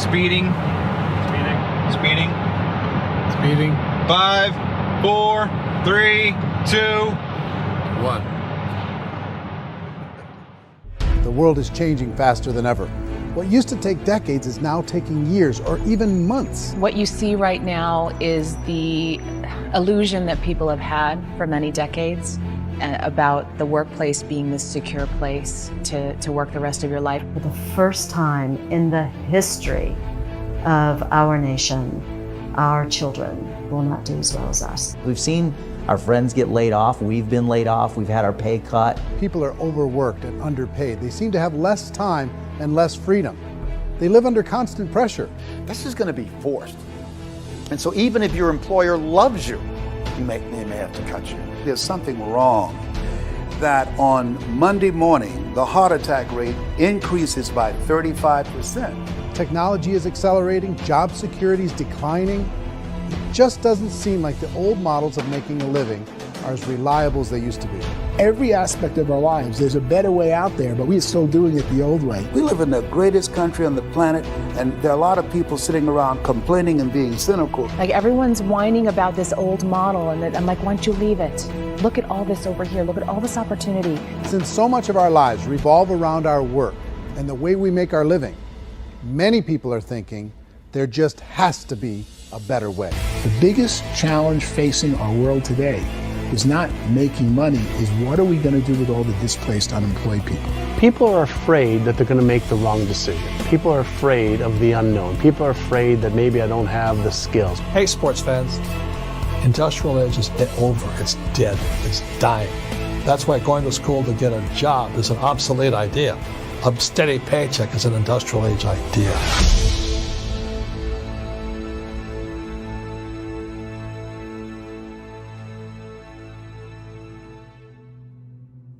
Speeding. Speeding. Speeding. 5, 4, 3, 2, 1. The world is changing faster than ever. What used to take decades is now taking years or even months. What you see right now is the illusion that people have had for many decades about the workplace being this secure place to work the rest of your life. For the first time in the history of our nation, our children will not do as well as us. We've seen our friends get laid off, we've been laid off, we've had our pay cut. People are overworked and underpaid. They seem to have less time and less freedom. They live under constant pressure. This is going to be forced. And so even if your employer loves you, they may have to cut you. There's something wrong that on Monday morning, the heart attack rate increases by 35%. Technology is accelerating, job security is declining. It just doesn't seem like the old models of making a living are as reliable as they used to be. Every aspect of our lives, there's a better way out there, but we're still doing it the old way. We live in the greatest country on the planet, and there are a lot of people sitting around complaining and being cynical. Like everyone's whining about this old model, and I'm like, why don't you leave it? Look at all this over here. Look at all this opportunity. Since so much of our lives revolve around our work and the way we make our living, many people are thinking there just has to be a better way. The biggest challenge facing our world today is not making money, is what are we going to do with all the displaced, unemployed people? People are afraid that they're going to make the wrong decision. People are afraid of the unknown. People are afraid that maybe I don't have the skills. Hey, sports fans. Industrial age is over. It's dead. It's dying. That's why going to school to get a job is an obsolete idea. A steady paycheck is an industrial age idea.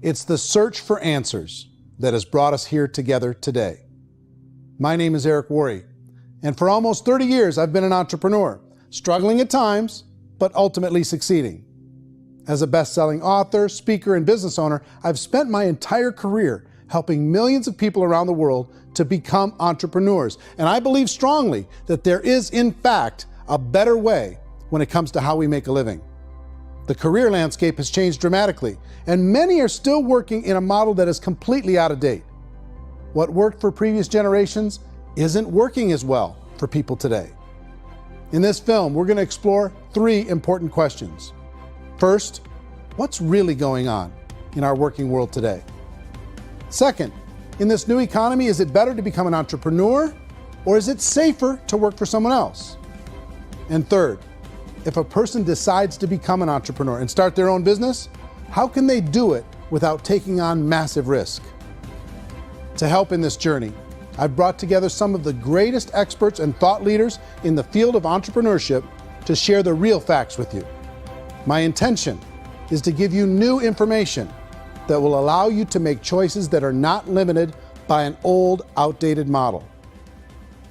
It's the search for answers that has brought us here together today. My name is Ерик Уори, and for almost 30 years I've been an entrepreneur, struggling at times, but ultimately succeeding. As a best-selling author, speaker, and business owner, I've spent my entire career helping millions of people around the world to become entrepreneurs. And I believe strongly that there is, in fact, a better way when it comes to how we make a living. The career landscape has changed dramatically, and many are still working in a model that is completely out of date. What worked for previous generations isn't working as well for people today. In this film, we're going to explore 3 important questions. First, what's really going on in our working world today? Second, in this new economy, is it better to become an entrepreneur, or is it safer to work for someone else? And third, if a person decides to become an entrepreneur and start their own business, how can they do it without taking on massive risk? To help in this journey, I've brought together some of the greatest experts and thought leaders in the field of entrepreneurship to share the real facts with you. My intention is to give you new information that will allow you to make choices that are not limited by an old, outdated model.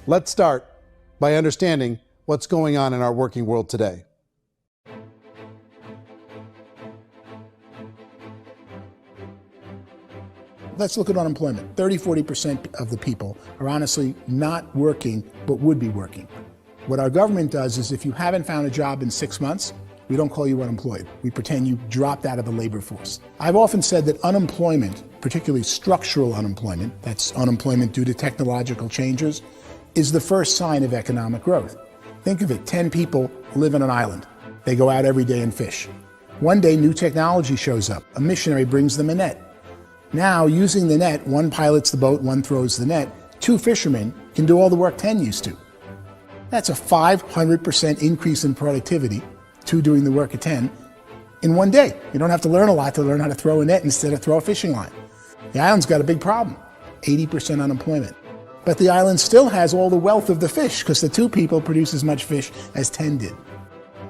Let's start by understanding what's going on in our working world today. Let's look at unemployment. 30–40% of the people are honestly not working, but would be working. What our government does is if you haven't found a job in 6 months, we don't call you unemployed. We pretend you dropped out of the labor force. I've often said that unemployment, particularly structural unemployment, that's unemployment due to technological changes, is the first sign of economic growth. Think of it, 10 people live on an island. They go out every day and fish. One day, new technology shows up. A missionary brings them a net. Now, using the net, one pilots the boat, one throws the net. 2 fishermen can do all the work 10 used to. That's a 500% increase in productivity, 2 doing the work of 10, in one day. You don't have to learn a lot to learn how to throw a net instead of throw a fishing line. The island's got a big problem, 80% unemployment. But the island still has all the wealth of the fish because the 2 people produce as much fish as 10 did.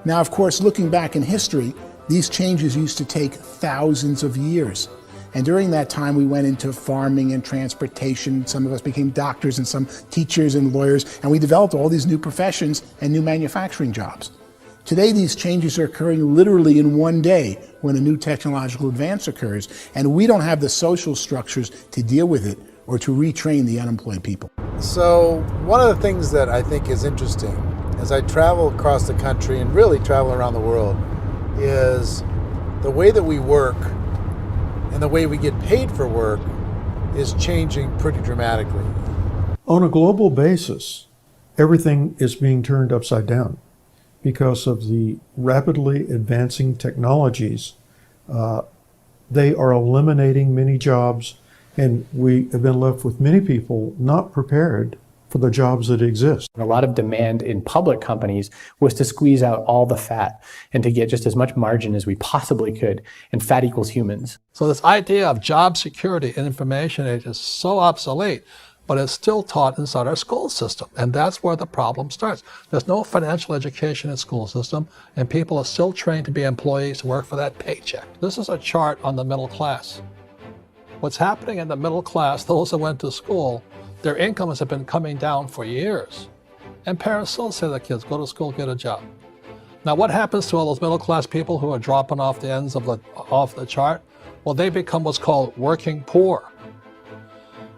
Now, of course, looking back in history, these changes used to take thousands of years. And during that time, we went into farming and transportation. Some of us became doctors and some teachers and lawyers, and we developed all these new professions and new manufacturing jobs. Today, these changes are occurring literally in one day when a new technological advance occurs, and we don't have the social structures to deal with it or to retrain the unemployed people. So one of the things that I think is interesting as I travel across the country and really travel around the world is the way that we work and the way we get paid for work is changing pretty dramatically. On a global basis, everything is being turned upside down because of the rapidly advancing technologies. They are eliminating many jobs, and we have been left with many people not prepared for the jobs that exist. A lot of demand in public companies was to squeeze out all the fat and to get just as much margin as we possibly could, and fat equals humans. So this idea of job security in information age is so obsolete, but it's still taught inside our school system. And that's where the problem starts. There's no financial education in school system, and people are still trained to be employees to work for that paycheck. This is a chart on the middle class. What's happening in the middle class, those that went to school, their incomes have been coming down for years. And parents still say to their kids, go to school, get a job. Now what happens to all those middle class people who are dropping off the ends of the chart? Well, they become what's called working poor.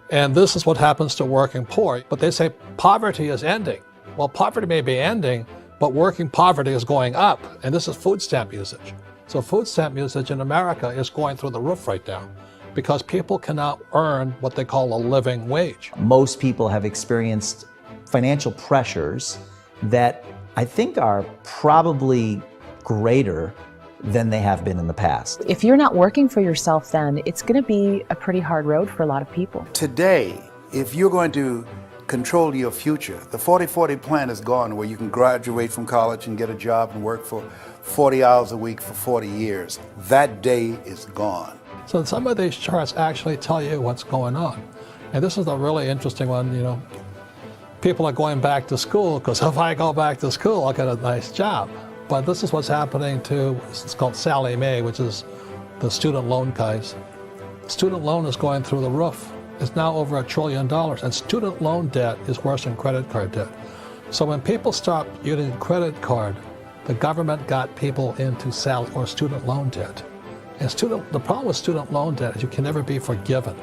And this is what happens to working poor. But they say poverty is ending. Well, poverty may be ending, but working poverty is going up. And this is food stamp usage. So food stamp usage in America is going through the roof right now because people cannot earn what they call a living wage. Most people have experienced financial pressures that I think are probably greater than they have been in the past. If you're not working for yourself, then it's going to be a pretty hard road for a lot of people. Today, if you're going to control your future, the 40-40 plan is gone where you can graduate from college and get a job and work for 40 hours a week for 40 years. That day is gone. So some of these charts actually tell you what's going on. And this is a really interesting one, you know. People are going back to school because if I go back to school, I'll get a nice job. But this is what's happening to, it's called Sallie Mae, which is the student loan guys. Student loan is going through the roof. It's now over $1 trillion, and student loan debt is worse than credit card debt. So when people stopped using credit card, the government got people into student loan debt. And the problem with student loan debt is you can never be forgiven.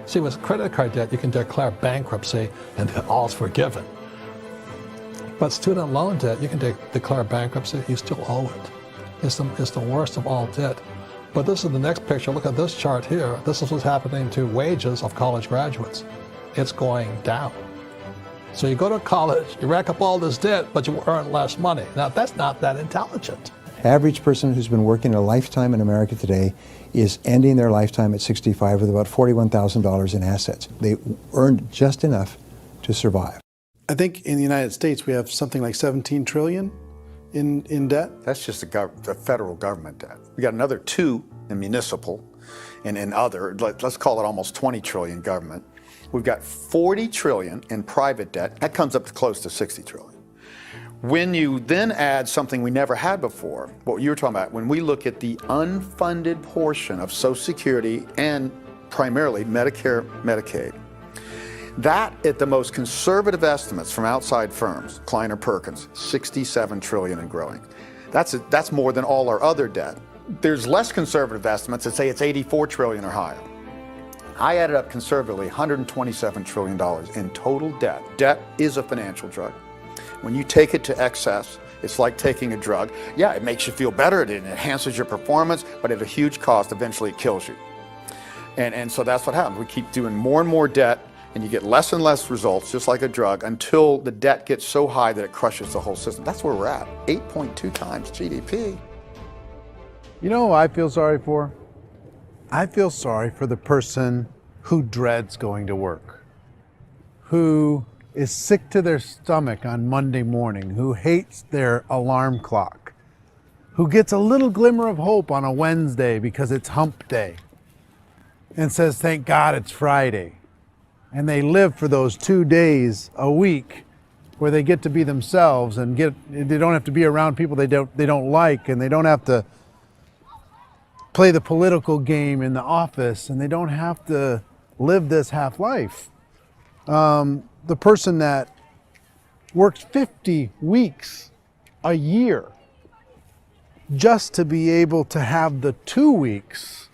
See, with credit card debt, you can declare bankruptcy and all's forgiven. But student loan debt, you can declare bankruptcy, you still owe it. It's the worst of all debt. But this is the next picture. Look at this chart here. This is what's happening to wages of college graduates. It's going down. So you go to college, you rack up all this debt, but you earn less money. Now, that's not that intelligent. Average person who's been working a lifetime in America today is ending their lifetime at 65 with about $41,000 in assets. They earned just enough to survive. I think in the United States we have something like 17 trillion in debt. That's just the federal government debt. We got another 2 in municipal and in other, let's call it almost 20 trillion government. We've got 40 trillion in private debt. That comes up to close to 60 trillion. When you then add something we never had before, what you were talking about, when we look at the unfunded portion of Social Security and primarily Medicare, Medicaid, that at the most conservative estimates from outside firms, Kleiner Perkins, 67 trillion and growing. That's more than all our other debt. There's less conservative estimates that say it's 84 trillion or higher. I added up conservatively $127 trillion in total debt. Debt is a financial drug. When you take it to excess, it's like taking a drug. Yeah, it makes you feel better, it enhances your performance, but at a huge cost, eventually it kills you. And so that's what happens. We keep doing more and more debt, and you get less and less results, just like a drug, until the debt gets so high that it crushes the whole system. That's where we're at, 8.2 times GDP. You know who I feel sorry for? I feel sorry for the person who dreads going to work, who is sick to their stomach on Monday morning, who hates their alarm clock, who gets a little glimmer of hope on a Wednesday because it's hump day and says, thank God it's Friday. And they live for those 2 days a week where they get to be themselves and they don't have to be around people they don't like, and they don't have to play the political game in the office, and they don't have to live this half life. The person that works 50 weeks a year just to be able to have the 2 weeks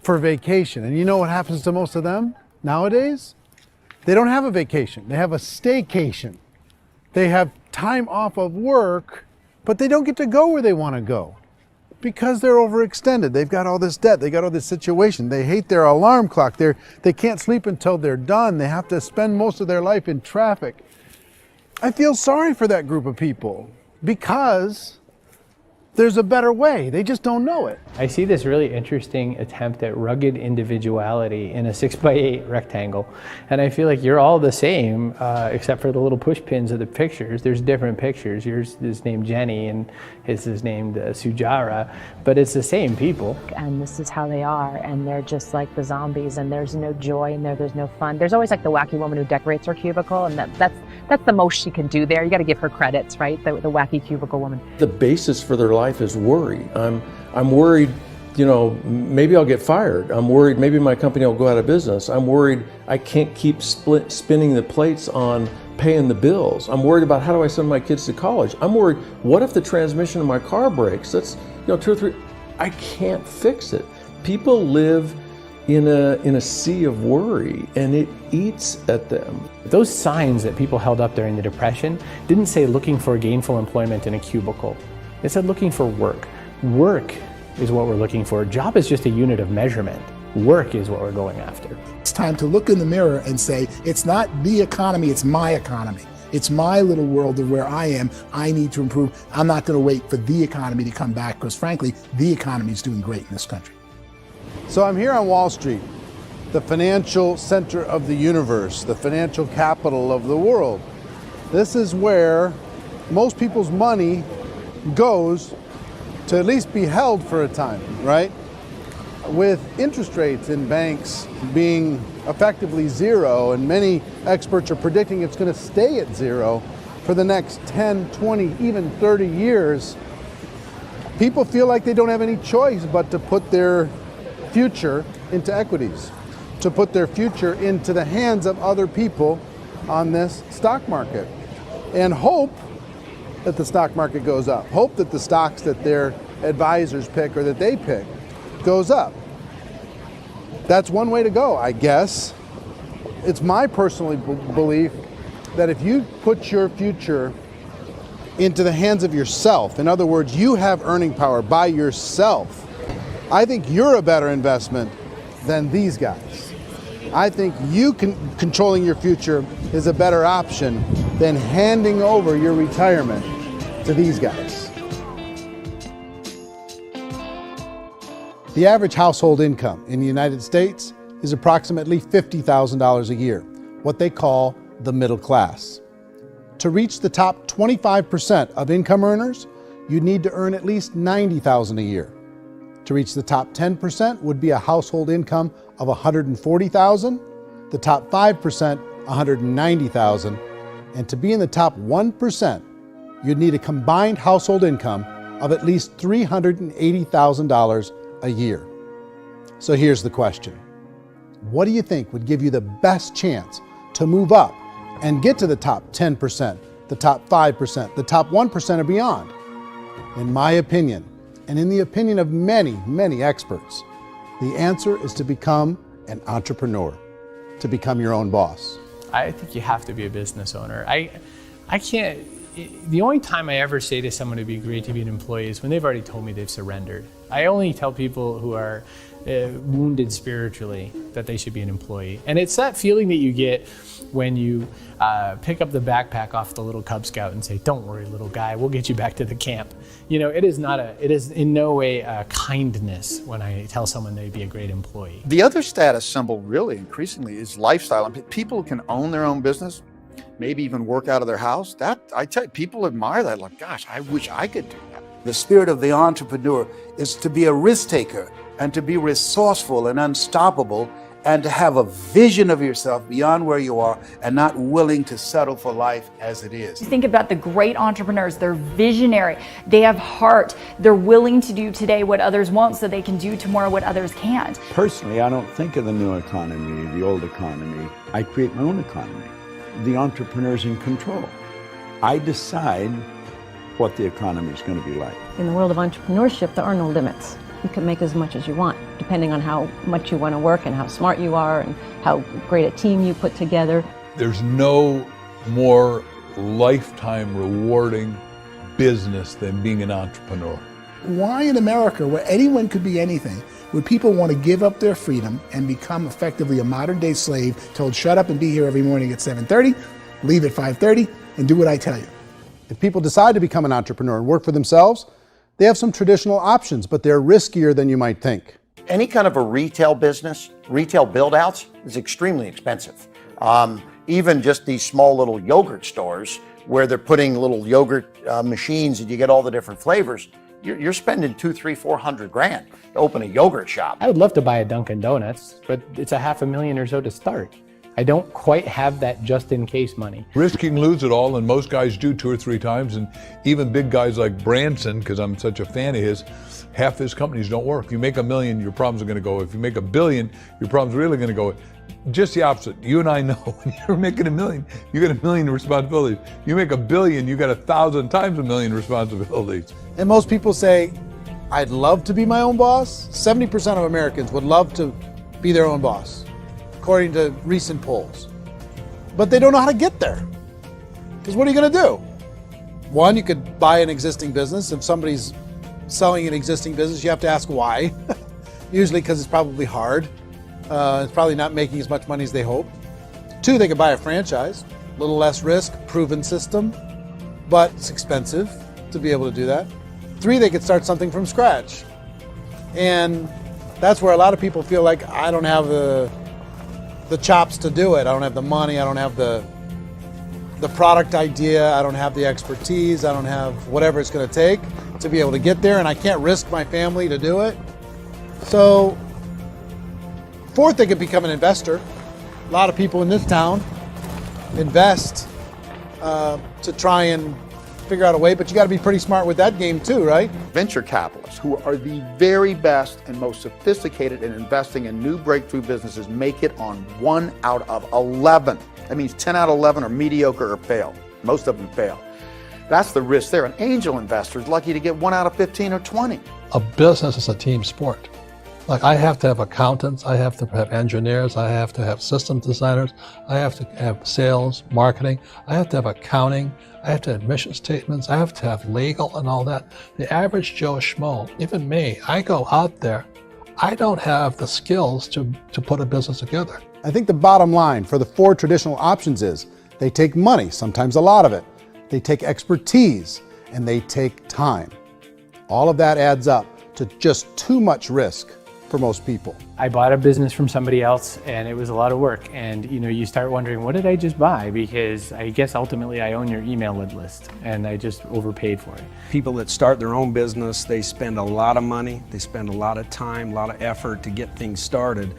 for vacation. And you know what happens to most of them? Nowadays, they don't have a vacation. They have a staycation. They have time off of work, but they don't get to go where they want to go because they're overextended. They've got all this debt. They got all this situation. They hate their alarm clock. They can't sleep until they're done. They have to spend most of their life in traffic. I feel sorry for that group of people because there's a better way. They just don't know it. I see this really interesting attempt at rugged individuality in a 6x8 rectangle. And I feel like you're all the same, except for the little push pins of the pictures. There's different pictures. Yours is named Jenny and his is named Sujara, but it's the same people. And this is how they are, and they're just like the zombies, and there's no joy in there, there's no fun. There's always like the wacky woman who decorates her cubicle, and that's the most she can do there. You got to give her credits, right? The wacky cubicle woman. The basis for their life is worry. I'm worried, you know, maybe I'll get fired. I'm worried maybe my company will go out of business. I'm worried I can't keep spinning the plates on paying the bills. I'm worried about how do I send my kids to college. I'm worried, what if the transmission of my car breaks? That's, you know, 2 or 3, I can't fix it. People live in a sea of worry, and it eats at them. Those signs that people held up during the Depression didn't say looking for gainful employment in a cubicle. It said looking for work. Work is what we're looking for. Job is just a unit of measurement. Work is what we're going after. It's time to look in the mirror and say, it's not the economy, it's my economy. It's my little world of where I am. I need to improve. I'm not going to wait for the economy to come back because frankly, the economy is doing great in this country. So I'm here on Wall Street, the financial center of the universe, the financial capital of the world. This is where most people's money goes to at least be held for a time, right? With interest rates in banks being effectively zero, and many experts are predicting it's going to stay at zero for the next 10, 20, even 30 years, people feel like they don't have any choice but to put their future into equities, to put their future into the hands of other people on this stock market, and hope that the stock market goes up, hope that the stocks that their advisors pick or that they pick goes up. That's one way to go, I guess. It's my personal belief that if you put your future into the hands of yourself, in other words, you have earning power by yourself, I think you're a better investment than these guys. I think you controlling your future is a better option than handing over your retirement to these guys. The average household income in the United States is approximately $50,000 a year, what they call the middle class. To reach the top 25% of income earners, you'd need to earn at least $90,000 a year. To reach the top 10% would be a household income of $140,000, the top 5%, $190,000, and to be in the top 1%, you'd need a combined household income of at least $380,000 a year. So here's the question. What do you think would give you the best chance to move up and get to the top 10%, the top 5%, the top 1% or beyond? In my opinion, and in the opinion of many, many experts, the answer is to become an entrepreneur, to become your own boss. I think you have to be a business owner. I can't, the only time I ever say to someone it'd be great to be an employee is when they've already told me they've surrendered. I only tell people who are wounded spiritually that they should be an employee. And it's that feeling that you get when you pick up the backpack off the little Cub Scout and say, "Don't worry, little guy, we'll get you back to the camp." You know, it is in no way a kindness when I tell someone they'd be a great employee. The other status symbol really increasingly is lifestyle. And people who can own their own business, maybe even work out of their house, that I tell you, people admire that. Like, gosh, I wish I could do that. The spirit of the entrepreneur is to be a risk taker and to be resourceful and unstoppable and to have a vision of yourself beyond where you are and not willing to settle for life as it is. You think about the great entrepreneurs, they're visionary, they have heart, they're willing to do today what others won't so they can do tomorrow what others can't. Personally, I don't think of the new economy, the old economy. I create my own economy. The entrepreneur's in control. I decide what the economy is going to be like. In the world of entrepreneurship, there are no limits. you can make as much as you want, depending on how much you want to work and how smart you are and how great a team you put together. There's no more lifetime rewarding business than being an entrepreneur. Why in America, where anyone could be anything, would people want to give up their freedom and become effectively a modern-day slave, told shut up and be here every morning at 7:30, leave at 5:30, and do what I tell you? If people decide to become an entrepreneur and work for themselves, they have some traditional options, but they're riskier than you might think. Any kind of a retail business, retail build-outs, is extremely expensive. Even just these small little yogurt stores where they're putting little yogurt machines and you get all the different flavors, you're spending $200,000, $300,000, $400,000 to open a yogurt shop. I would love to buy a Dunkin' Donuts, but it's $500,000 or so to start. I don't quite have that just in case money. Risking lose it all, and most guys do 2 or 3 times, and even big guys like Branson, because I'm such a fan of his, half his companies don't work. If you make $1 million, your problems are going to go. If you make $1 billion, your problems are really going to go. Just the opposite. You and I know when you're making $1 million, you got $1 million responsibilities. You make $1 billion, you got 1,000 times $1 million responsibilities. And most people say, I'd love to be my own boss. 70% of Americans would love to be their own boss, according to recent polls. But they don't know how to get there. Because what are you going to do? One, you could buy an existing business. If somebody's selling an existing business, you have to ask why. Usually because it's probably hard. It's probably not making as much money as they hope. 2, they could buy a franchise, a little less risk, proven system, but it's expensive to be able to do that. 3, they could start something from scratch. And that's where a lot of people feel like, I don't have the chops to do it. I don't have the money. I don't have the product idea. I don't have the expertise. I don't have whatever it's going to take to be able to get there, and I can't risk my family to do it. So 4th, they could become an investor. A lot of people in this town invest to try and figure out a way, but you got to be pretty smart with that game too, right? Venture capitalists, who are the very best and most sophisticated in investing in new breakthrough businesses, make it on 1 out of 11. That means 10 out of 11 are mediocre or fail. Most of them fail. That's the risk there. An angel investor is lucky to get 1 out of 15 or 20. A business is a team sport. Like, I have to have accountants, I have to have engineers, I have to have system designers, I have to have sales, marketing, I have to have accounting, I have to have mission statements, I have to have legal and all that. The average Joe Schmo, even me, I go out there, I don't have the skills to put a business together. I think the bottom line for the 4 traditional options is they take money, sometimes a lot of it. They take expertise, and they take time. All of that adds up to just too much risk for most people. I bought a business from somebody else and it was a lot of work. And you start wondering, what did I just buy? Because I guess ultimately I own your email list and I just overpaid for it. People that start their own business, they spend a lot of money, they spend a lot of time, a lot of effort to get things started.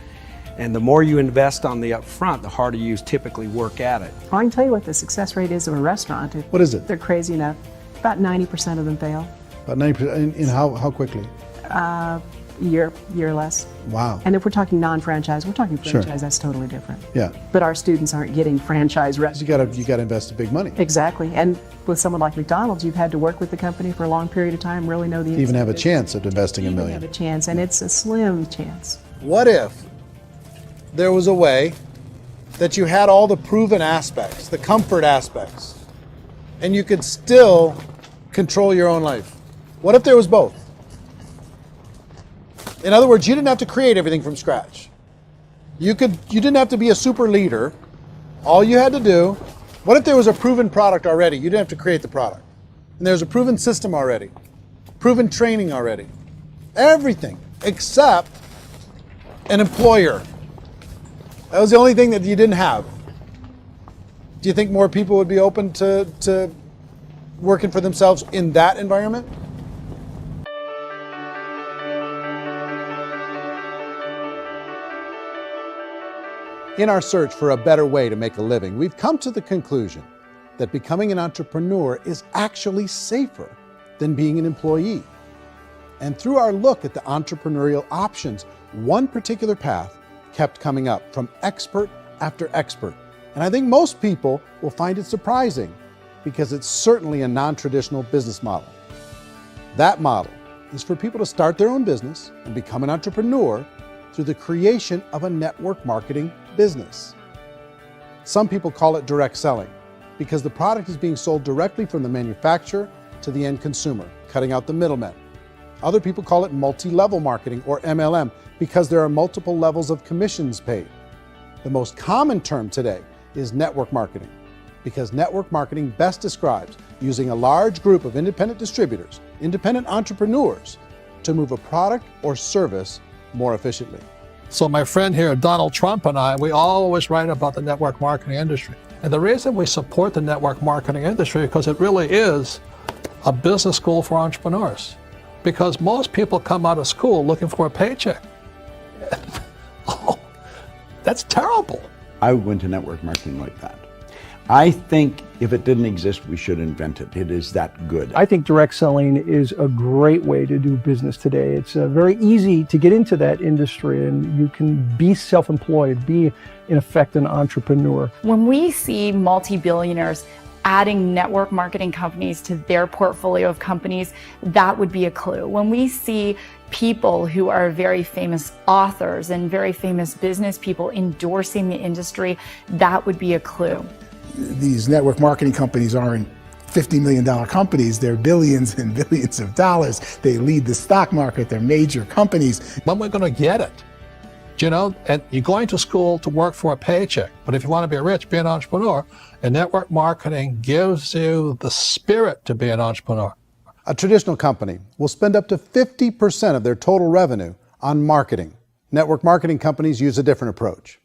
And the more you invest on the upfront, the harder you typically work at it. I can tell you what the success rate is of a restaurant. What is it? They're crazy enough. About 90% of them fail. About 90%, in how quickly? Year or less. Wow. And if we're talking non-franchise, we're talking franchise, Sure. That's totally different. Yeah. But our students aren't getting franchise restaurants. You got to invest big money. Exactly. And with someone like McDonald's, you've had to work with the company for a long period of time, really know the To even have a business. chance at investing $1 million. Have a chance, and it's a slim chance. What if there was a way that you had all the proven aspects, the comfort aspects, and you could still control your own life? What if there was both? In other words, you didn't have to create everything from scratch. You didn't have to be a super leader. All you had to do, what if there was a proven product already? You didn't have to create the product. And there's a proven system already, proven training already. Everything except an employer. That was the only thing that you didn't have. Do you think more people would be open to working for themselves in that environment? In our search for a better way to make a living, we've come to the conclusion that becoming an entrepreneur is actually safer than being an employee. And through our look at the entrepreneurial options, one particular path kept coming up from expert after expert. And I think most people will find it surprising because it's certainly a non-traditional business model. That model is for people to start their own business and become an entrepreneur through the creation of a network marketing business. Some people call it direct selling because the product is being sold directly from the manufacturer to the end consumer, cutting out the middlemen. Other people call it multi-level marketing, or MLM, because there are multiple levels of commissions paid. The most common term today is network marketing, because network marketing best describes using a large group of independent distributors, independent entrepreneurs, to move a product or service more efficiently. So my friend here, Donald Trump, and I, we always write about the network marketing industry. And the reason we support the network marketing industry is because it really is a business school for entrepreneurs. Because most people come out of school looking for a paycheck. Oh, that's terrible. I would go into network marketing like that. I think if it didn't exist, we should invent it. It is that good. I think direct selling is a great way to do business today. It's very easy to get into that industry, and you can be self-employed, be in effect an entrepreneur. When we see multi-billionaires adding network marketing companies to their portfolio of companies, that would be a clue. When we see people who are very famous authors and very famous business people endorsing the industry, that would be a clue. These network marketing companies aren't $50 million companies. They're billions and billions of dollars. They lead the stock market. They're major companies. When we're going to get it? You know, and you're going to school to work for a paycheck. But if you want to be rich, be an entrepreneur. And network marketing gives you the spirit to be an entrepreneur. A traditional company will spend up to 50% of their total revenue on marketing. Network marketing companies use a different approach.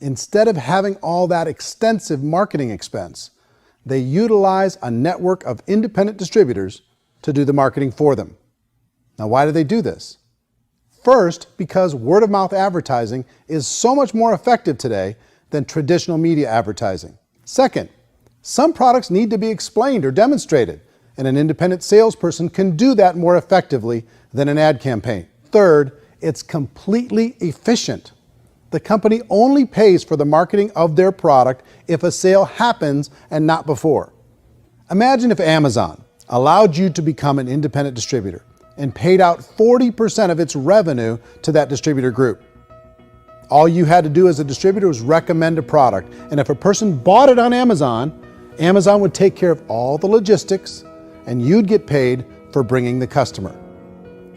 Instead of having all that extensive marketing expense, they utilize a network of independent distributors to do the marketing for them. Now, why do they do this? First, because word-of-mouth advertising is so much more effective today than traditional media advertising. Second, some products need to be explained or demonstrated, and an independent salesperson can do that more effectively than an ad campaign. Third, it's completely efficient. The company only pays for the marketing of their product if a sale happens and not before. Imagine if Amazon allowed you to become an independent distributor and paid out 40% of its revenue to that distributor group. All you had to do as a distributor was recommend a product, and if a person bought it on Amazon, Amazon would take care of all the logistics, and you'd get paid for bringing the customer.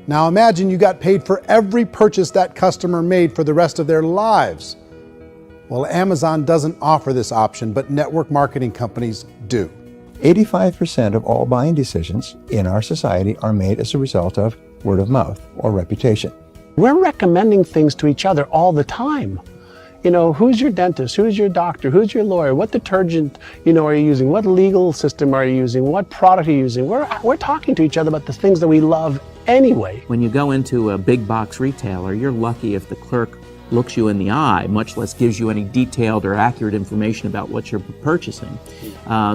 Now imagine you got paid for every purchase that customer made for the rest of their lives. Well, Amazon doesn't offer this option, but network marketing companies do. 85% of all buying decisions in our society are made as a result of word of mouth or reputation. We're recommending things to each other all the time. You know, who's your dentist? Who's your doctor? Who's your lawyer? What detergent, are you using? What legal system are you using? What product are you using? We're talking to each other about the things that we love anyway. When you go into a big box retailer, you're lucky if the clerk looks you in the eye, much less gives you any detailed or accurate information about what you're purchasing.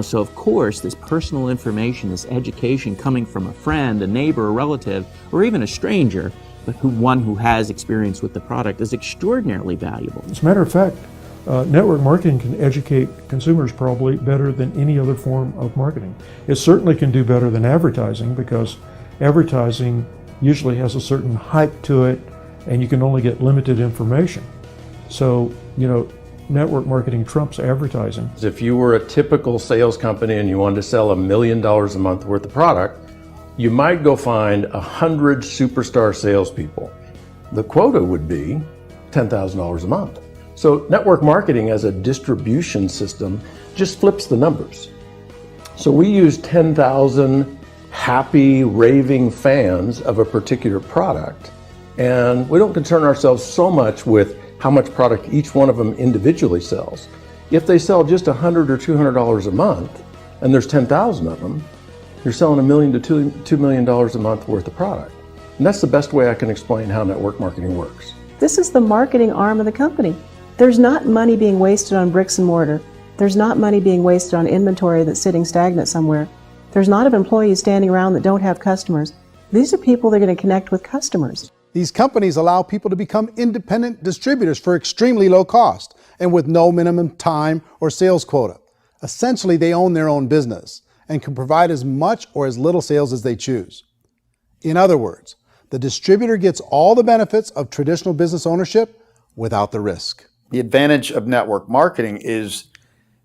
So of course, this personal information, this education coming from a friend, a neighbor, a relative, or even a stranger, but one who has experience with the product is extraordinarily valuable. As a matter of fact, network marketing can educate consumers probably better than any other form of marketing. It certainly can do better than advertising, because advertising usually has a certain hype to it, and you can only get limited information. So, network marketing trumps advertising. If you were a typical sales company and you wanted to sell $1 million a month worth of product, you might go find 100 superstar salespeople. The quota would be $10,000 a month. So network marketing as a distribution system just flips the numbers. So we use 10,000 happy, raving fans of a particular product, and we don't concern ourselves so much with how much product each one of them individually sells. If they sell just $100 or $200 a month, and there's 10,000 of them, you're selling $1 million to $2 million a month worth of product. And that's the best way I can explain how network marketing works. This is the marketing arm of the company. There's not money being wasted on bricks and mortar. There's not money being wasted on inventory that's sitting stagnant somewhere. There's not of employees standing around that don't have customers. These are people that are going to connect with customers. These companies allow people to become independent distributors for extremely low cost and with no minimum time or sales quota. Essentially, they own their own business and can provide as much or as little sales as they choose. In other words, the distributor gets all the benefits of traditional business ownership without the risk. The advantage of network marketing is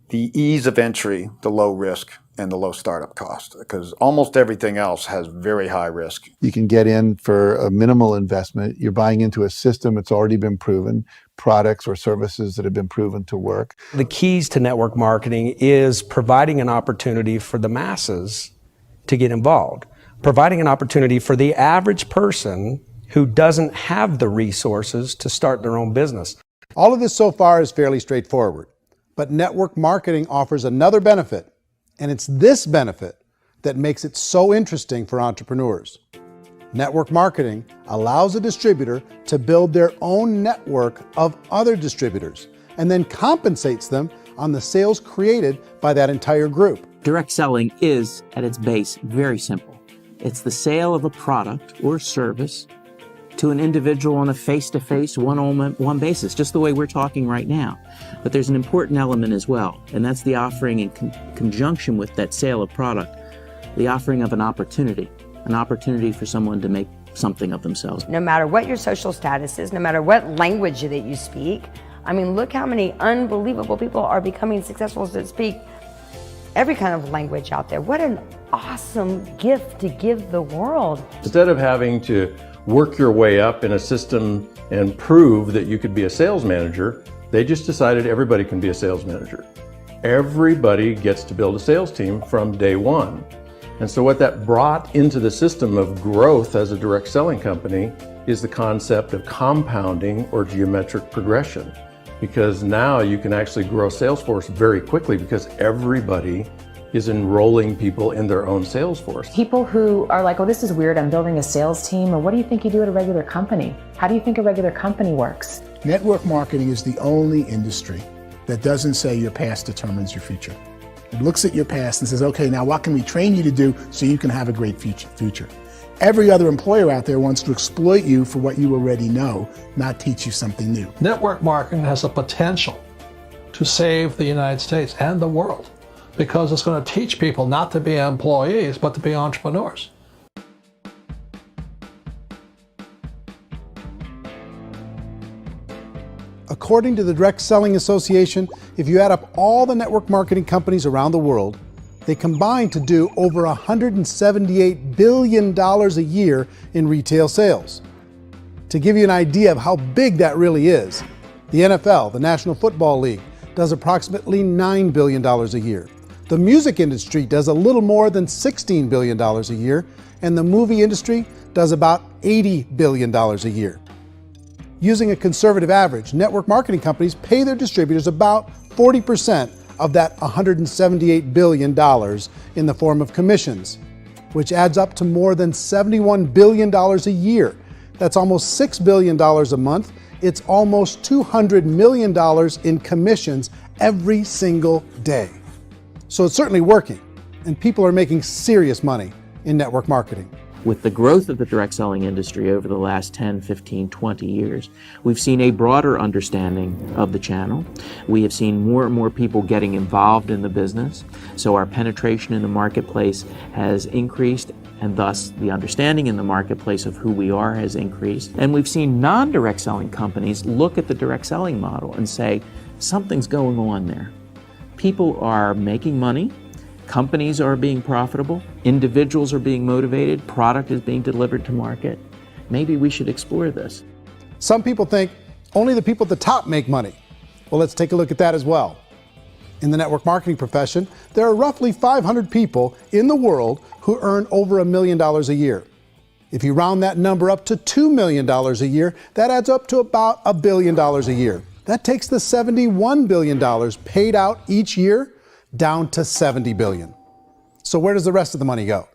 the ease of entry, the low risk, and the low startup cost, because almost everything else has very high risk. You can get in for a minimal investment. You're buying into a system that's already been proven, products or services that have been proven to work. The keys to network marketing is providing an opportunity for the masses to get involved, providing an opportunity for the average person who doesn't have the resources to start their own business. All of this so far is fairly straightforward, but network marketing offers another benefit, and it's this benefit that makes it so interesting for entrepreneurs. Network marketing allows a distributor to build their own network of other distributors and then compensates them on the sales created by that entire group. Direct selling is, at its base, very simple. It's the sale of a product or service to an individual on a face-to-face, one-on-one basis, just the way we're talking right now. But there's an important element as well, and that's the offering in conjunction with that sale of product, the offering of an opportunity for someone to make something of themselves. No matter what your social status is, no matter what language that you speak, I mean, look how many unbelievable people are becoming successful that speak every kind of language out there. What an awesome gift to give the world. Instead of having to work your way up in a system and prove that you could be a sales manager, they just decided everybody can be a sales manager. Everybody gets to build a sales team from day one. And so what that brought into the system of growth as a direct selling company is the concept of compounding or geometric progression. Because now you can actually grow sales force very quickly because everybody is enrolling people in their own sales force. People who are like, oh, this is weird, I'm building a sales team, or what do you think you do at a regular company? How do you think a regular company works? Network marketing is the only industry that doesn't say your past determines your future. It looks at your past and says, okay, now what can we train you to do so you can have a great future? Every other employer out there wants to exploit you for what you already know, not teach you something new. Network marketing has the potential to save the United States and the world because it's going to teach people not to be employees, but to be entrepreneurs. According to the Direct Selling Association, if you add up all the network marketing companies around the world, they combine to do over $178 billion a year in retail sales. To give you an idea of how big that really is, the NFL, the National Football League, does approximately $9 billion a year. The music industry does a little more than $16 billion a year, and the movie industry does about $80 billion a year. Using a conservative average, network marketing companies pay their distributors about 40% of that $178 billion in the form of commissions, which adds up to more than $71 billion a year. That's almost $6 billion a month. It's almost $200 million in commissions every single day. So it's certainly working, and people are making serious money in network marketing. With the growth of the direct selling industry over the last 10, 15, 20 years, we've seen a broader understanding of the channel. We have seen more and more people getting involved in the business, so our penetration in the marketplace has increased, and thus the understanding in the marketplace of who we are has increased. And we've seen non-direct selling companies look at the direct selling model and say, something's going on there. People are making money, companies are being profitable, individuals are being motivated, product is being delivered to market. Maybe we should explore this. Some people think only the people at the top make money. Well, let's take a look at that as well. In the network marketing profession, there are roughly 500 people in the world who earn over $1 million a year. If you round that number up to $2 million a year, that adds up to about $1 billion a year. That takes the $71 billion paid out each year down to $70 billion. So where does the rest of the money go?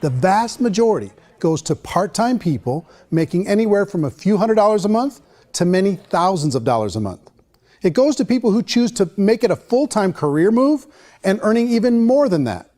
The vast majority goes to part-time people making anywhere from a few $100s a month to many thousands of dollars a month. It goes to people who choose to make it a full-time career move and earning even more than that.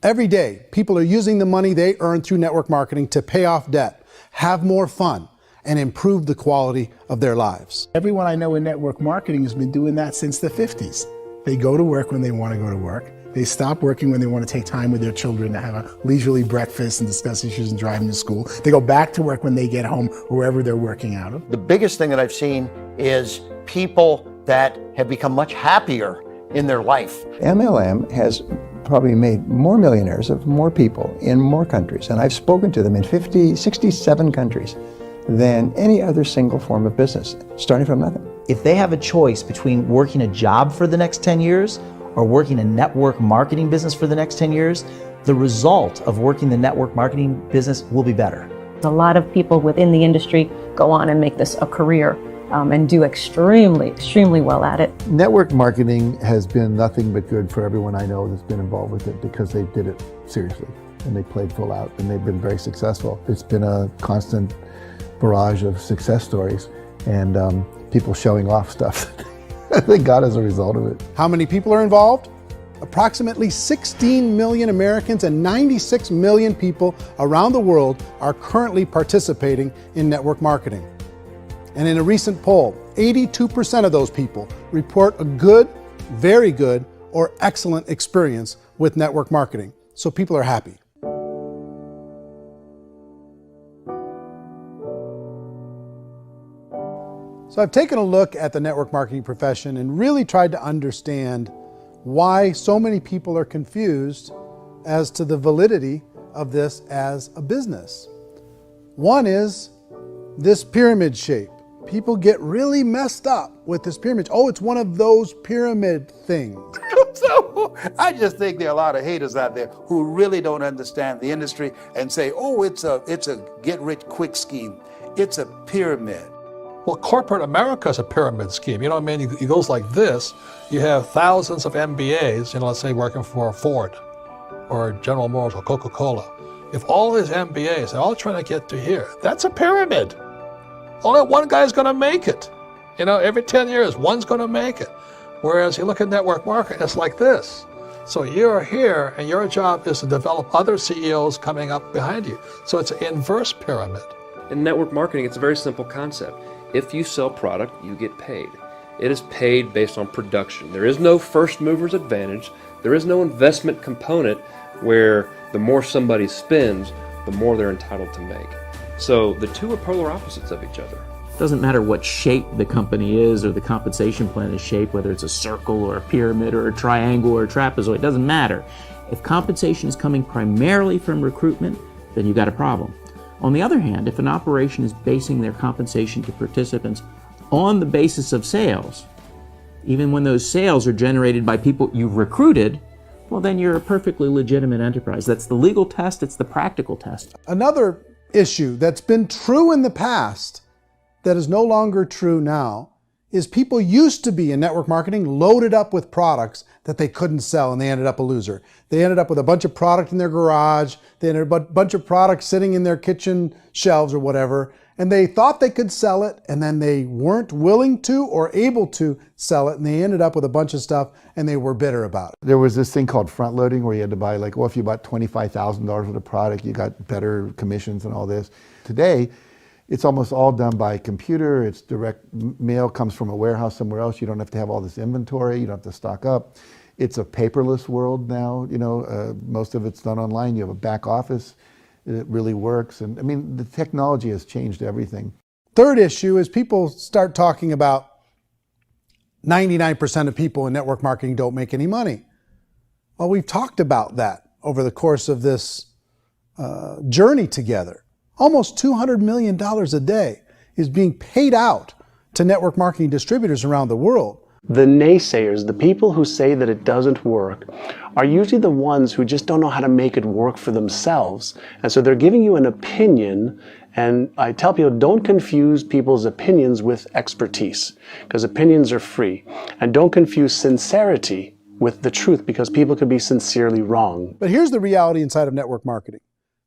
Every day, people are using the money they earn through network marketing to pay off debt, have more fun, and improve the quality of their lives. Everyone I know in network marketing has been doing that since the 50s. They go to work when they want to go to work. They stop working when they want to take time with their children to have a leisurely breakfast and discuss issues and driving to school. They go back to work when they get home, wherever they're working out of. The biggest thing that I've seen is people that have become much happier in their life. MLM has probably made more millionaires of more people in more countries, and I've spoken to them in 67 countries, than any other single form of business, starting from nothing. If they have a choice between working a job for the next 10 years or working a network marketing business for the next 10 years, the result of working the network marketing business will be better. A lot of people within the industry go on and make this a career and do extremely well at it. Network marketing has been nothing but good for everyone I know that's been involved with it because they did it seriously and they played full out and they've been very successful. It's been a constant barrage of success stories and people showing off stuff that they got as a result of it. How many people are involved? Approximately 16 million Americans and 96 million people around the world are currently participating in network marketing. And in a recent poll, 82% of those people report a good, very good, or excellent experience with network marketing. So people are happy. So I've taken a look at the network marketing profession and really tried to understand why so many people are confused as to the validity of this as a business. One is this pyramid shape. People get really messed up with this pyramid. Oh, it's one of those pyramid things. So I just think there are a lot of haters out there who really don't understand the industry and say, oh, it's a get-rich-quick scheme. It's a pyramid. Well, corporate America is a pyramid scheme. You know what I mean? It goes like this. You have thousands of MBAs, let's say working for Ford or General Motors or Coca-Cola. If all these MBAs, they're all trying to get to here, that's a pyramid. Only one guy's going to make it. Every 10 years, one's going to make it. Whereas you look at network marketing, it's like this. So you're here, and your job is to develop other CEOs coming up behind you. So it's an inverse pyramid. In network marketing, it's a very simple concept. If you sell product, you get paid. It is paid based on production. There is no first mover's advantage. There is no investment component where the more somebody spends, the more they're entitled to make. So the two are polar opposites of each other. It doesn't matter what shape the company is or the compensation plan is shaped, whether it's a circle or a pyramid or a triangle or a trapezoid, it doesn't matter. If compensation is coming primarily from recruitment, then you've got a problem. On the other hand, if an operation is basing their compensation to participants on the basis of sales, even when those sales are generated by people you've recruited, well, then you're a perfectly legitimate enterprise. That's the legal test, it's the practical test. Another issue that's been true in the past that is no longer true now is people used to be in network marketing loaded up with products that they couldn't sell and they ended up a loser. They ended up with a bunch of product in their garage, they ended up with a bunch of products sitting in their kitchen shelves or whatever, and they thought they could sell it and then they weren't willing to or able to sell it and they ended up with a bunch of stuff and they were bitter about it. There was this thing called front loading where you had to buy if you bought $25,000 worth of product, you got better commissions and all this. Today, it's almost all done by computer. It's direct mail comes from a warehouse somewhere else. You don't have to have all this inventory. You don't have to stock up. It's a paperless world now. Most of it's done online. You have a back office. It really works. And I mean, the technology has changed everything. Third issue is people start talking about 99% of people in network marketing don't make any money. Well, we've talked about that over the course of this journey together. Almost $200 million a day is being paid out to network marketing distributors around the world. The naysayers, the people who say that it doesn't work, are usually the ones who just don't know how to make it work for themselves. And so they're giving you an opinion, and I tell people, don't confuse people's opinions with expertise, because opinions are free. And don't confuse sincerity with the truth, because people could be sincerely wrong. But here's the reality inside of network marketing.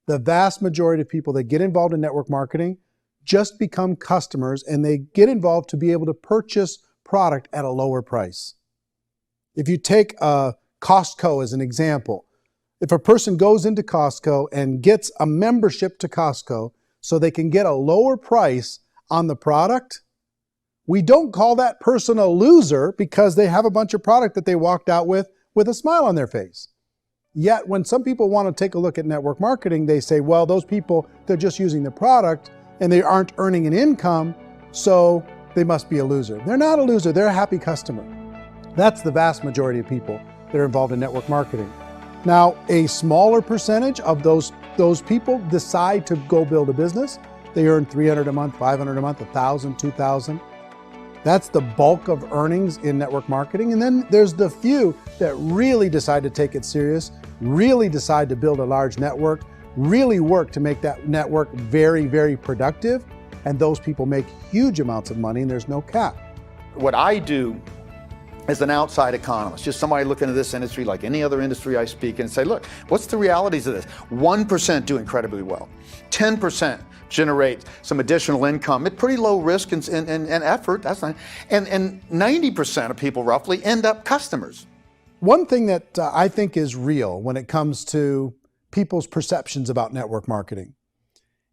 The vast majority of people that get involved in network marketing just become customers and they get involved to be able to purchase product at a lower price. If you take Costco as an example, if a person goes into Costco and gets a membership to Costco so they can get a lower price on the product, we don't call that person a loser because they have a bunch of product that they walked out with with a smile on their face. Yet when some people want to take a look at network marketing, they say, well, those people, they're just using the product and they aren't earning an income, so they must be a loser. They're not a loser, they're a happy customer. That's the vast majority of people that are involved in network marketing. Now, a smaller percentage of those people decide to go build a business. They earn $300 a month, $500 a month, $1,000, $2,000. That's the bulk of earnings in network marketing. And then there's the few that really decide to take it serious, really decide to build a large network, really work to make that network very, very productive. And those people make huge amounts of money and there's no cap. What I do as an outside economist, just somebody looking at this industry like any other industry I speak and say, look, what's the realities of this? 1% do incredibly well. 10% generate some additional income at pretty low risk and effort. That's not, and 90% of people roughly end up customers. One thing that I think is real when it comes to people's perceptions about network marketing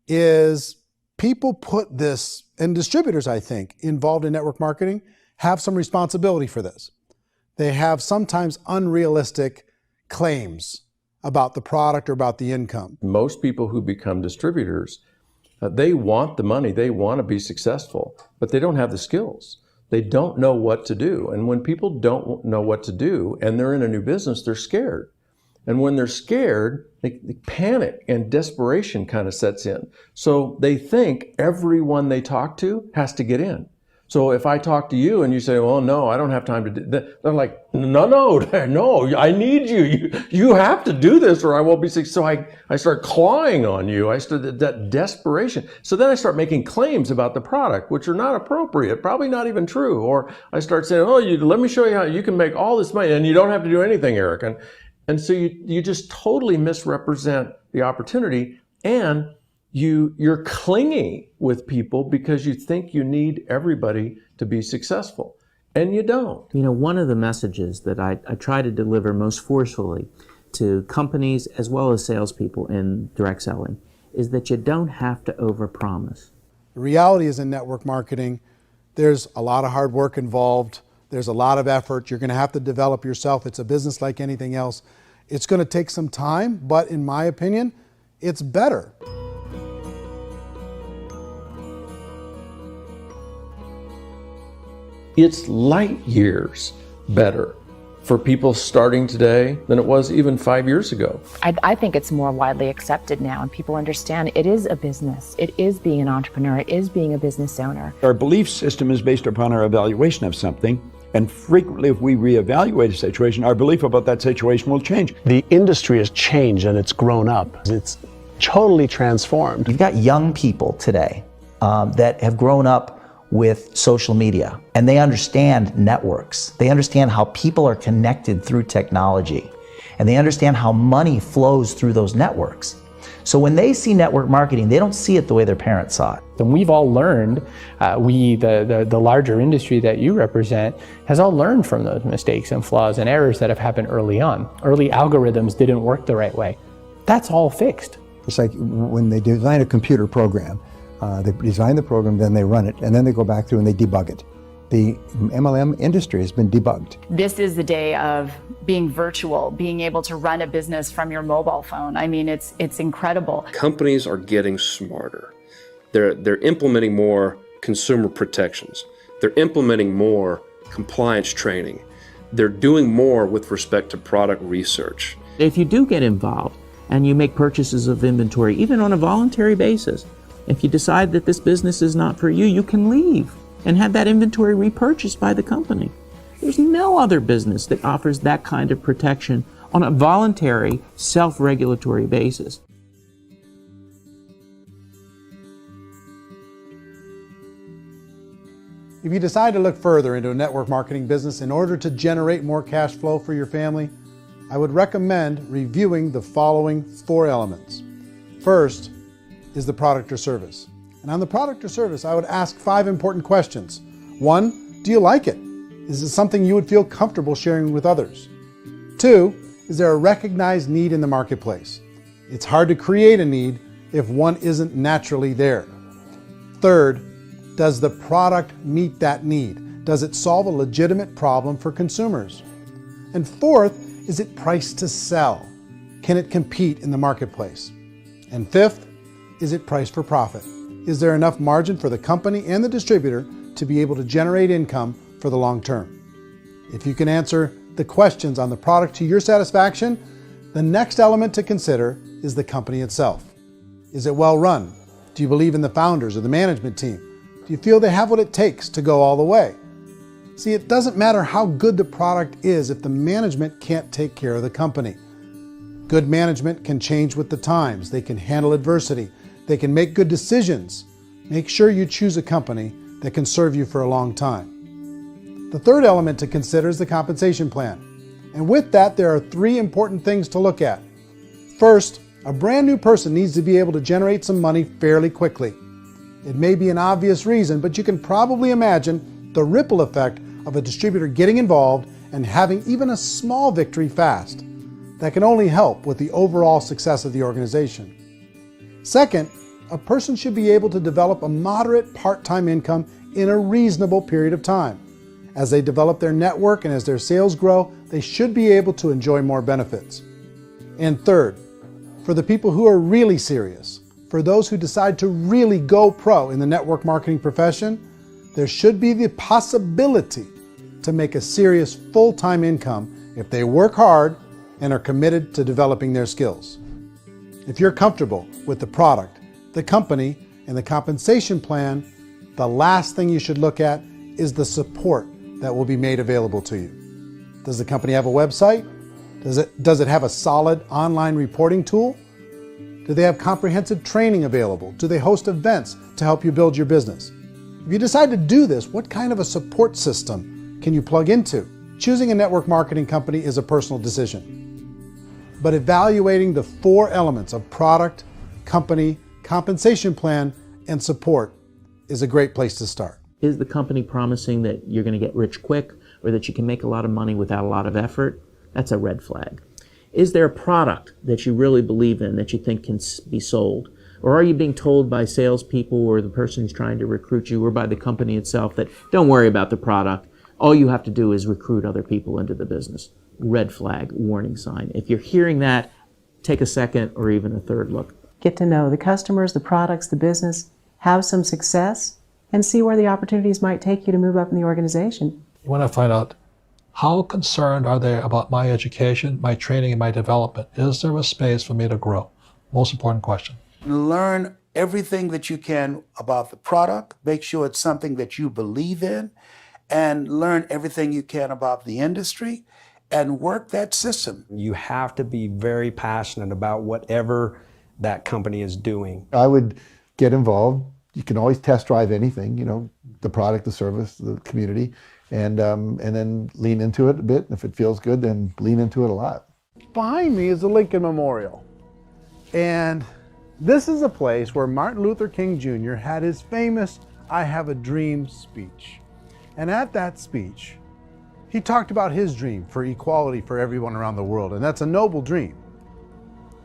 is people put this, and distributors, I think, involved in network marketing have some responsibility for this. They have sometimes unrealistic claims about the product or about the income. Most people who become distributors, they want the money, they want to be successful, but they don't have the skills. They don't know what to do. And when people don't know what to do and they're in a new business, they're scared. And when they're scared, they panic and desperation kind of sets in. So they think everyone they talk to has to get in. So if I talk to you and you say, well, no, I don't have time to do that, they're like, no, I need you. You have to do this or I won't be successful. So I start clawing on you. I start that desperation. So then I start making claims about the product, which are not appropriate, probably not even true. Or I start saying, oh, let me show you how you can make all this money and you don't have to do anything, Eric. And so you just totally misrepresent the opportunity, and you're clingy with people because you think you need everybody to be successful, and you don't. You know, one of the messages that I try to deliver most forcefully to companies as well as salespeople in direct selling is that you don't have to overpromise. The reality is in network marketing, there's a lot of hard work involved. There's a lot of effort. You're going to have to develop yourself. It's a business like anything else. It's going to take some time, but in my opinion, it's better. It's light years better for people starting today than it was even 5 years ago. I think it's more widely accepted now, and people understand it is a business. It is being an entrepreneur. It is being a business owner. Our belief system is based upon our evaluation of something. And frequently, if we reevaluate a situation, our belief about that situation will change. The industry has changed and it's grown up. It's totally transformed. You've got young people today that have grown up with social media, and they understand networks. They understand how people are connected through technology, and they understand how money flows through those networks. So when they see network marketing, they don't see it the way their parents saw it. And we've all learned, the larger industry that you represent, has all learned from those mistakes and flaws and errors that have happened early on. Early algorithms didn't work the right way. That's all fixed. It's like when they design a computer program, they design the program, then they run it, and then they go back through and they debug it. The MLM industry has been debugged. This is the day of being virtual, being able to run a business from your mobile phone. I mean, it's incredible. Companies are getting smarter. They're implementing more consumer protections. They're implementing more compliance training. They're doing more with respect to product research. If you do get involved and you make purchases of inventory, even on a voluntary basis, if you decide that this business is not for you, you can leave and have that inventory repurchased by the company. There's no other business that offers that kind of protection on a voluntary, self-regulatory basis. If you decide to look further into a network marketing business in order to generate more cash flow for your family, I would recommend reviewing the following 4 elements. First is the product or service. And on the product or service, I would ask 5 important questions. 1, do you like it? Is it something you would feel comfortable sharing with others? 2, is there a recognized need in the marketplace? It's hard to create a need if one isn't naturally there. 3rd, does the product meet that need? Does it solve a legitimate problem for consumers? And 4th, is it priced to sell? Can it compete in the marketplace? And fifth, is it priced for profit? Is there enough margin for the company and the distributor to be able to generate income for the long term? If you can answer the questions on the product to your satisfaction, the next element to consider is the company itself. Is it well run? Do you believe in the founders or the management team? Do you feel they have what it takes to go all the way? See, it doesn't matter how good the product is if the management can't take care of the company. Good management can change with the times. They can handle adversity. They can make good decisions. Make sure you choose a company that can serve you for a long time. The third element to consider is the compensation plan. And with that, there are 3 important things to look at. First, a brand new person needs to be able to generate some money fairly quickly. It may be an obvious reason, but you can probably imagine the ripple effect of a distributor getting involved and having even a small victory fast. That can only help with the overall success of the organization. Second, a person should be able to develop a moderate part-time income in a reasonable period of time. As they develop their network and as their sales grow, they should be able to enjoy more benefits. And third, for the people who are really serious, for those who decide to really go pro in the network marketing profession, there should be the possibility to make a serious full-time income if they work hard and are committed to developing their skills. If you're comfortable with the product, the company, and the compensation plan, the last thing you should look at is the support that will be made available to you. Does the company have a website? Does it have a solid online reporting tool? Do they have comprehensive training available? Do they host events to help you build your business? If you decide to do this, what kind of a support system can you plug into? Choosing a network marketing company is a personal decision. But evaluating the 4 elements of product, company, compensation plan, and support is a great place to start. Is the company promising that you're going to get rich quick or that you can make a lot of money without a lot of effort? That's a red flag. Is there a product that you really believe in that you think can be sold? Or are you being told by salespeople or the person who's trying to recruit you or by the company itself that don't worry about the product, all you have to do is recruit other people into the business? Red flag, warning sign. If you're hearing that, take a second or even a third look. Get to know the customers, the products, the business, have some success, and see where the opportunities might take you to move up in the organization. You want to find out how concerned are they about my education, my training, and my development? Is there a space for me to grow? Most important question. Learn everything that you can about the product. Make sure it's something that you believe in, and learn everything you can about the industry and work that system. You have to be very passionate about whatever that company is doing. I would get involved. You can always test drive anything, the product, the service, the community, and then lean into it a bit. If it feels good, then lean into it a lot. Behind me is the Lincoln Memorial. And this is a place where Martin Luther King Jr. had his famous "I Have a Dream" speech. And at that speech, he talked about his dream for equality for everyone around the world, and that's a noble dream.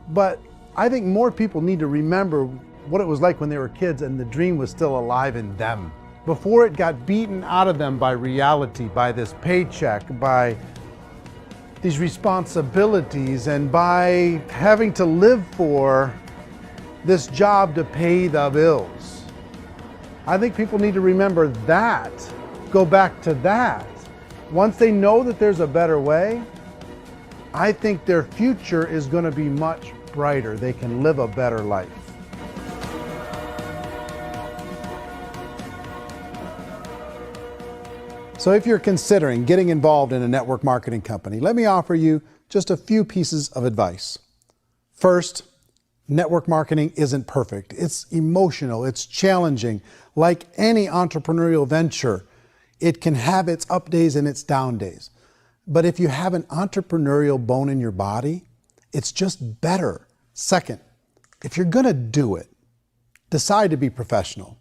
But I think more people need to remember what it was like when they were kids and the dream was still alive in them, before it got beaten out of them by reality, by this paycheck, by these responsibilities, and by having to live for this job to pay the bills. I think people need to remember that, go back to that. Once they know that there's a better way, I think their future is going to be much brighter. They can live a better life. So if you're considering getting involved in a network marketing company, let me offer you just a few pieces of advice. First, network marketing isn't perfect. It's emotional, it's challenging. Like any entrepreneurial venture, it can have its up days and its down days. But if you have an entrepreneurial bone in your body, it's just better. Second, if you're gonna do it, decide to be professional.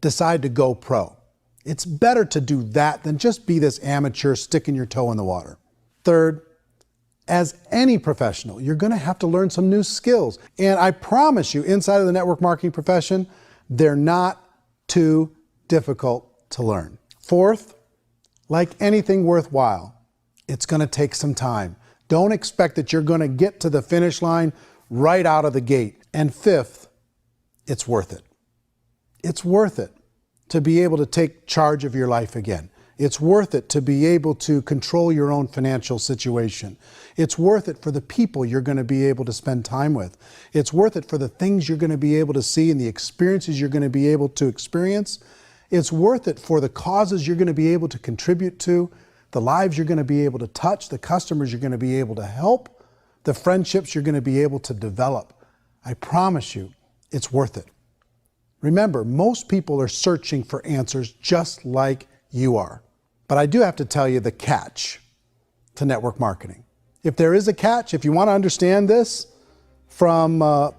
Decide to go pro. It's better to do that than just be this amateur sticking your toe in the water. Third, as any professional, you're gonna have to learn some new skills. And I promise you, inside of the network marketing profession, they're not too difficult to learn. Fourth, like anything worthwhile, it's gonna take some time. Don't expect that you're going to get to the finish line right out of the gate. And fifth, it's worth it. It's worth it to be able to take charge of your life again. It's worth it to be able to control your own financial situation. It's worth it for the people you're going to be able to spend time with. It's worth it for the things you're going to be able to see and the experiences you're going to be able to experience. It's worth it for the causes you're going to be able to contribute to, the lives you're going to be able to touch, the customers you're going to be able to help, the friendships you're going to be able to develop. I promise you, it's worth it. Remember, most people are searching for answers just like you are. But I do have to tell you the catch to network marketing. If there is a catch, if you want to understand this from an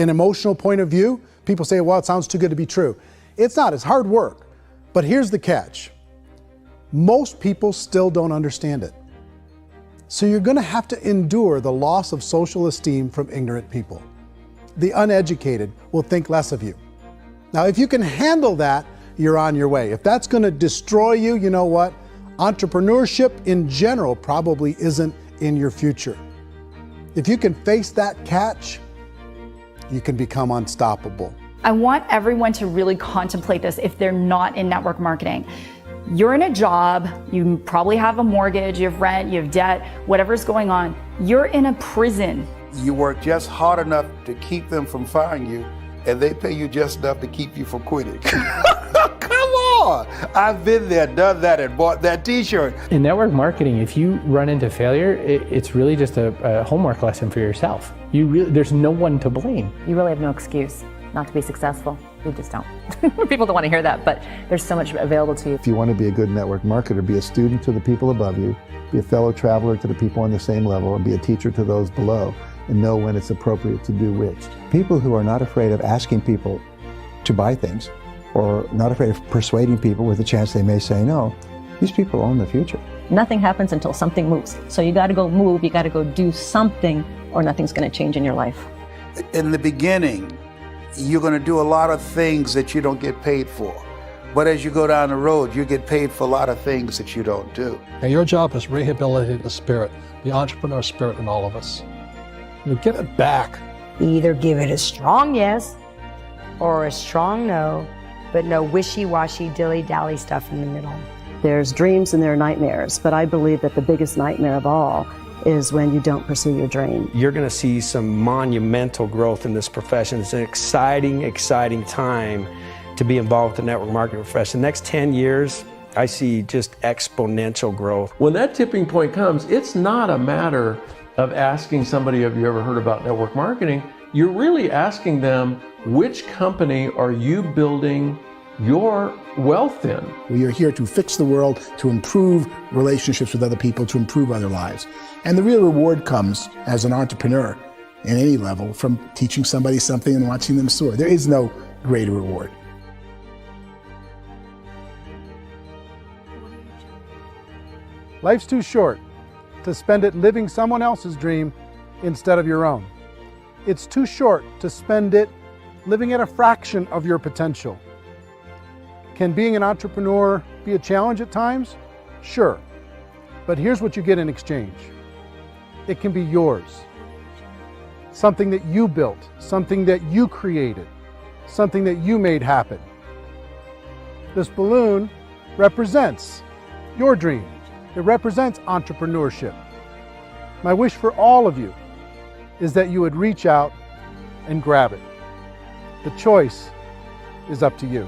emotional point of view, people say, well, it sounds too good to be true. It's not, it's hard work. But here's the catch. Most people still don't understand it. So you're going to have to endure the loss of social esteem from ignorant people. The uneducated will think less of you. Now, if you can handle that, you're on your way. If that's going to destroy you, you know what? Entrepreneurship in general probably isn't in your future. If you can face that catch, you can become unstoppable. I want everyone to really contemplate this if they're not in network marketing. You're in a job, you probably have a mortgage, you have rent, you have debt, whatever's going on. You're in a prison. You work just hard enough to keep them from firing you, and they pay you just enough to keep you from quitting. Come on! I've been there, done that, and bought that t-shirt. In network marketing, if you run into failure, it's really just a homework lesson for yourself. There's no one to blame. You really have no excuse not to be successful. You just don't. People don't want to hear that, but there's so much available to you. If you want to be a good network marketer, be a student to the people above you, be a fellow traveler to the people on the same level, and be a teacher to those below, and know when it's appropriate to do which. People who are not afraid of asking people to buy things, or not afraid of persuading people with a chance they may say no, these people own the future. Nothing happens until something moves. So you got to go move, you got to go do something, or nothing's going to change in your life. In the beginning, you're going to do a lot of things that you don't get paid for. But as you go down the road, you get paid for a lot of things that you don't do. And your job is rehabilitate the spirit, the entrepreneur spirit in all of us. You get it back. Either give it a strong yes or a strong no, but no wishy-washy, dilly-dally stuff in the middle. There's dreams and there are nightmares, but I believe that the biggest nightmare of all is when you don't pursue your dream. You're going to see some monumental growth in this profession. It's an exciting, exciting time to be involved with the network marketing profession. The next 10 years, I see just exponential growth. When that tipping point comes, it's not a matter of asking somebody, have you ever heard about network marketing? You're really asking them, which company are you building your wealth in? We are here to fix the world, to improve relationships with other people, to improve other lives. And the real reward comes as an entrepreneur in any level from teaching somebody something and watching them soar. There is no greater reward. Life's too short to spend it living someone else's dream instead of your own. It's too short to spend it living at a fraction of your potential. Can being an entrepreneur be a challenge at times? Sure. But here's what you get in exchange. It can be yours. Something that you built, something that you created, something that you made happen. This balloon represents your dream. It represents entrepreneurship. My wish for all of you is that you would reach out and grab it. The choice is up to you.